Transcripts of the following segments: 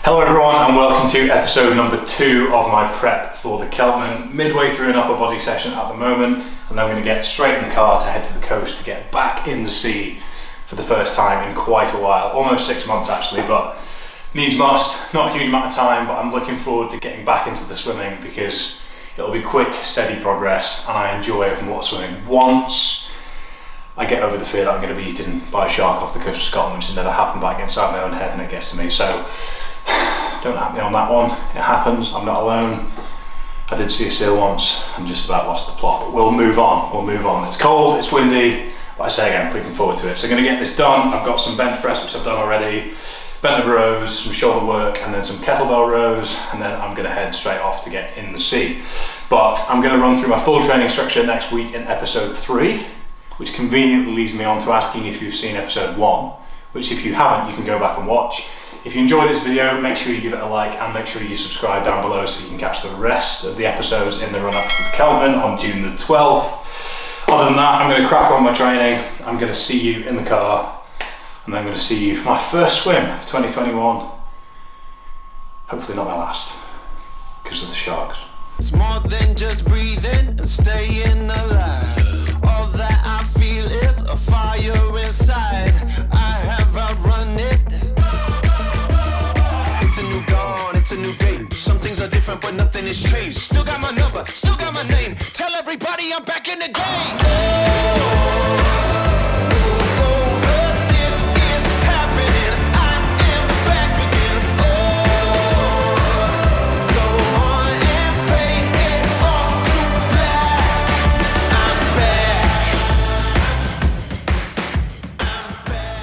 Hello everyone and welcome to episode number 2 of my prep for the Celtman. Midway through an upper body session at the moment, and I'm going to get straight in the car to head to the coast to get back in the sea for the first time in quite a while, almost 6 months actually, but needs must, not a huge amount of time, but I'm looking forward to getting back into the swimming because it'll be quick, steady progress and I enjoy open water swimming. Once I get over the fear that I'm going to be eaten by a shark off the coast of Scotland, which has never happened, but I get inside my own head and it gets to me, so don't at me on that one. It happens, I'm not alone. I did see a seal once and just about lost the plot, but we'll move on. It's cold, it's windy, but I say again, I'm looking forward to it. So I'm going to get this done. I've got some bench press, which I've done already, bent over rows, some shoulder work, and then some kettlebell rows, and then I'm going to head straight off to get in the sea. But I'm going to run through my full training structure next week in episode 3, which conveniently leads me on to asking if you've seen episode 1, which if you haven't, you can go back and watch. If you enjoy this video, make sure you give it a like and make sure you subscribe down below so you can catch the rest of the episodes in the run-up to the Celtman on June the 12th. Other than that, I'm going to crack on my training. I'm going to see you in the car and I'm going to see you for my first swim of 2021. Hopefully not my last, because of the sharks. It's more than just breathing and staying alive. All that I feel is a fire inside. I have outrun it. It's a new dawn, it's a new day. Some things are different, but nothing has changed. Still got my number, still got my name. Tell everybody I'm back in the game. This is happening. I am back again. Go on and fade it all to black. I'm back.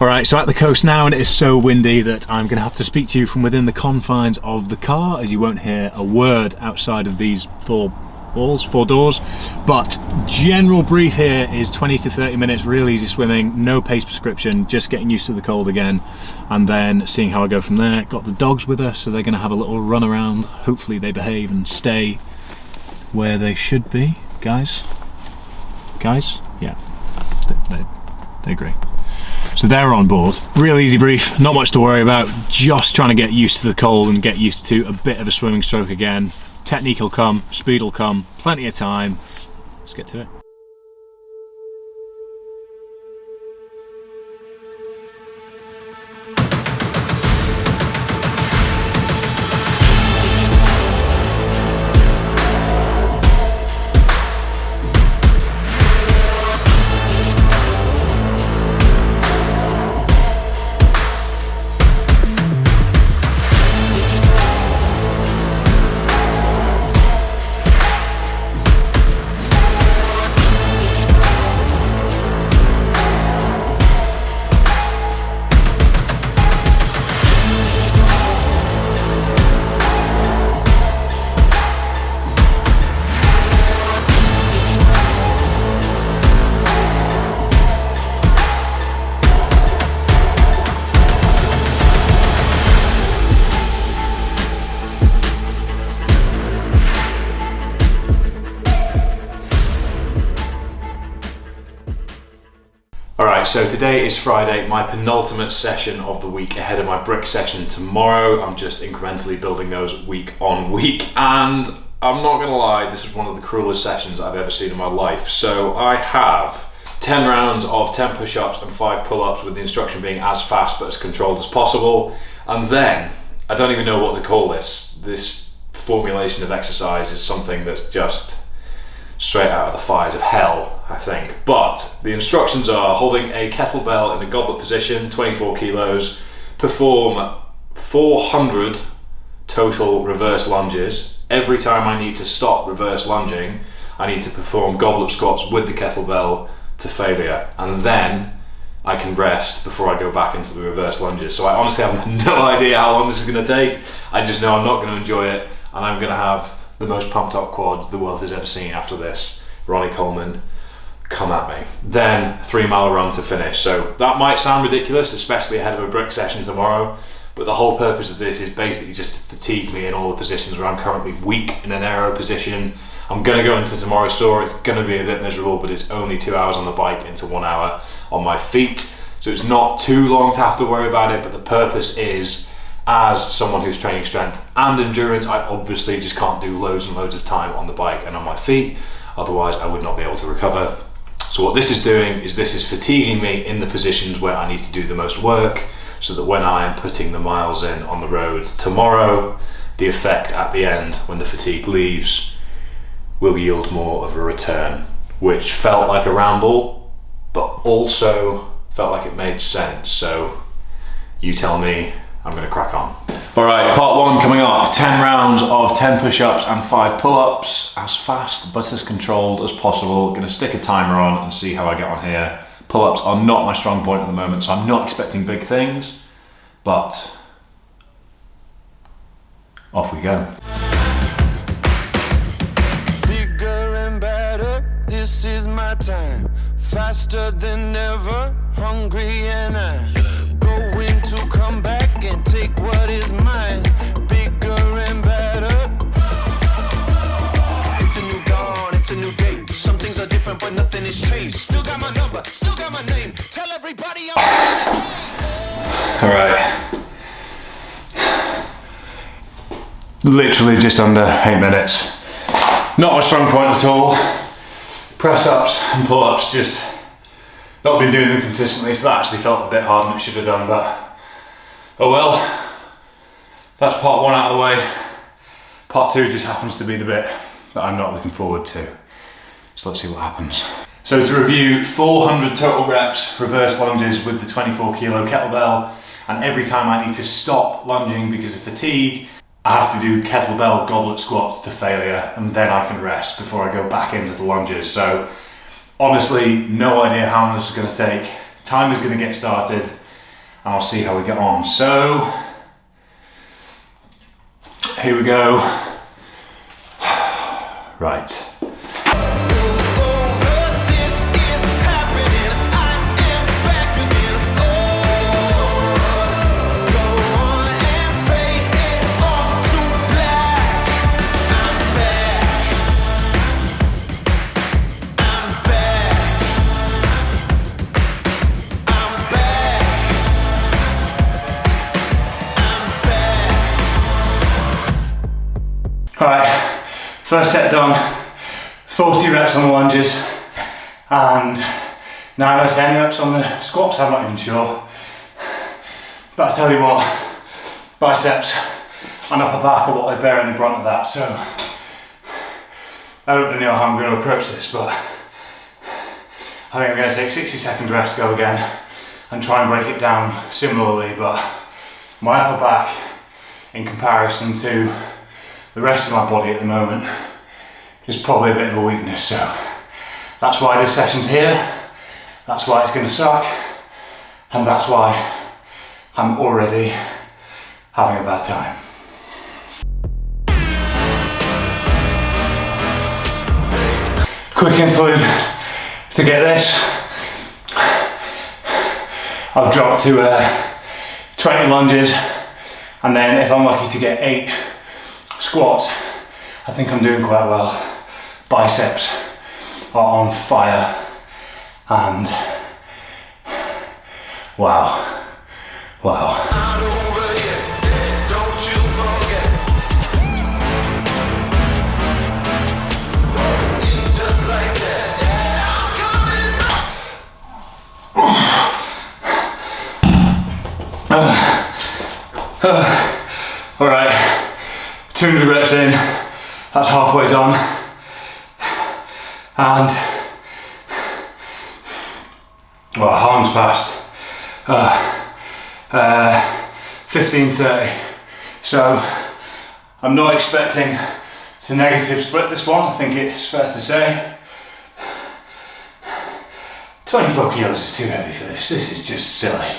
Alright, so at the coast now, and it is so windy that I'm going to have to speak to you from within the confines of the car, as you won't hear a word outside of these four doors. But general brief here is 20 to 30 minutes, real easy swimming, no pace prescription, just getting used to the cold again, and then seeing how I go from there. Got the dogs with us, so they're going to have a little run around. Hopefully they behave and stay where they should be. Guys? Yeah, they agree. So they're on board. Real easy brief, not much to worry about, just trying to get used to the cold and get used to a bit of a swimming stroke again. Technique will come, speed will come, plenty of time. Let's get to it. Alright, so today is Friday, my penultimate session of the week ahead of my brick session tomorrow. I'm just incrementally building those week on week, and I'm not gonna lie, this is one of the cruelest sessions I've ever seen in my life. So I have 10 rounds of 10 push-ups and 5 pull-ups, with the instruction being as fast but as controlled as possible. And then, I don't even know what to call this. This formulation of exercise is something that's just straight out of the fires of hell, I think. But the instructions are holding a kettlebell in a goblet position, 24 kilos, perform 400 total reverse lunges. Every time I need to stop reverse lunging, I need to perform goblet squats with the kettlebell to failure, and then I can rest before I go back into the reverse lunges. So I honestly have no idea how long this is going to take. I just know I'm not going to enjoy it, and I'm going to have the most pumped up quads the world has ever seen after this. Ronnie Coleman, come at me. Then 3-mile run to finish. So that might sound ridiculous, especially ahead of a brick session tomorrow, but the whole purpose of this is basically just to fatigue me in all the positions where I'm currently weak in an aero position. I'm going to go into tomorrow's sore. It's going to be a bit miserable, but it's only 2 hours on the bike into 1 hour on my feet. So it's not too long to have to worry about it, but the purpose is as someone who's training strength and endurance, I obviously just can't do loads and loads of time on the bike and on my feet, otherwise I would not be able to recover. So what this is doing is this is fatiguing me in the positions where I need to do the most work, so that when I am putting the miles in on the road tomorrow, the effect at the end when the fatigue leaves will yield more of a return, which felt like a ramble, but also felt like it made sense. So you tell me, I'm gonna crack on. All right, part one coming up. 10 rounds of 10 push-ups and 5 pull-ups, as fast but as controlled as possible. Gonna stick a timer on and see how I get on here. Pull-ups are not my strong point at the moment, so I'm not expecting big things, but off we go. Bigger and better, this is my time. Faster than ever, hungry and I'm going to come back and take what is mine. Bigger and better. It's a new dawn, it's a new day. Some things are different, but nothing has changed. Still got my number, still got my name. Tell everybody I'm All right. Literally just under 8 minutes. Not my strong point at all. Press ups and pull ups, just not been doing them consistently, so that actually felt a bit harder than it should have done, but oh well. That's part one out of the way. Part two just happens to be the bit that I'm not looking forward to. So let's see what happens. So to review, 400 total reps, reverse lunges with the 24 kilo kettlebell, and every time I need to stop lunging because of fatigue, I have to do kettlebell goblet squats to failure, and then I can rest before I go back into the lunges. So honestly, no idea how long this is going to take. Time is going to get started, and I'll see how we get on. So here we go. Right. Alright, first set done, 40 reps on the lunges and 9 or 10 reps on the squats, I'm not even sure. But I tell you what, biceps and upper back are what are bearing the brunt of that, so I don't really know how I'm going to approach this, but I think I'm going to take 60 seconds rest, go again, and try and break it down similarly, but my upper back in comparison to the rest of my body at the moment is probably a bit of a weakness, so that's why this session's here, that's why it's going to suck, and that's why I'm already having a bad time. Quick interlude to get this. I've dropped to 20 lunges, and then if I'm lucky to get 8 squats, I think I'm doing quite well. Biceps are on fire, and wow, wow. All right, 200 reps in, that's halfway done, and well, how long's passed? 15:30, so I'm not expecting to negative split this one. I think it's fair to say 24 kilos is too heavy for this. This is just silly.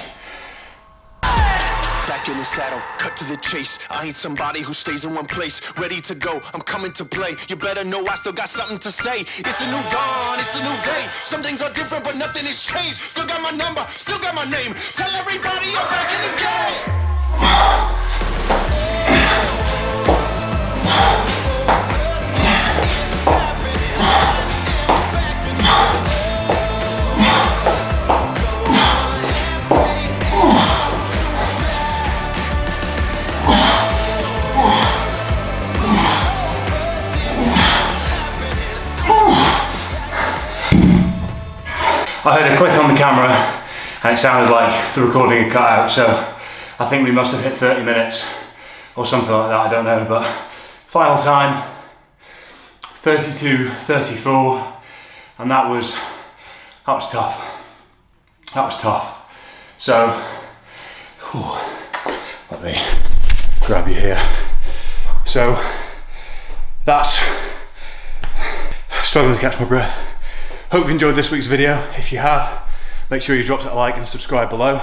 Back in the saddle, cut to the chase. I ain't somebody who stays in one place. Ready to go, I'm coming to play. You better know I still got something to say. It's a new dawn, it's a new day. Some things are different, but nothing has changed. Still got my number, still got my name. Tell everybody I'm back in the game. I heard a click on the camera and it sounded like the recording had cut out, so I think we must have hit 30 minutes or something like that, I don't know, but final time 32:34, and that was tough. That was tough. So, let me grab you here. So, that's struggling to catch my breath. Hope you've enjoyed this week's video. If you have, make sure you drop a like and subscribe below.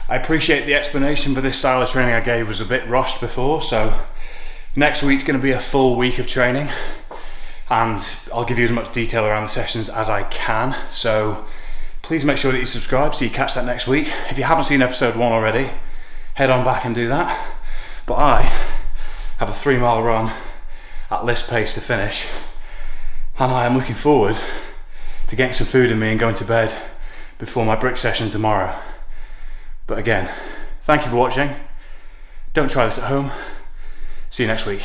I appreciate the explanation for this style of training I gave was a bit rushed before, so next week's going to be a full week of training, and I'll give you as much detail around the sessions as I can. So please make sure that you subscribe so you catch that next week. If you haven't seen episode 1 already, head on back and do that. But I have a 3-mile run at list pace to finish, and I am looking forward to getting some food in me and going to bed before my brick session tomorrow. But again, thank you for watching. Don't try this at home. See you next week.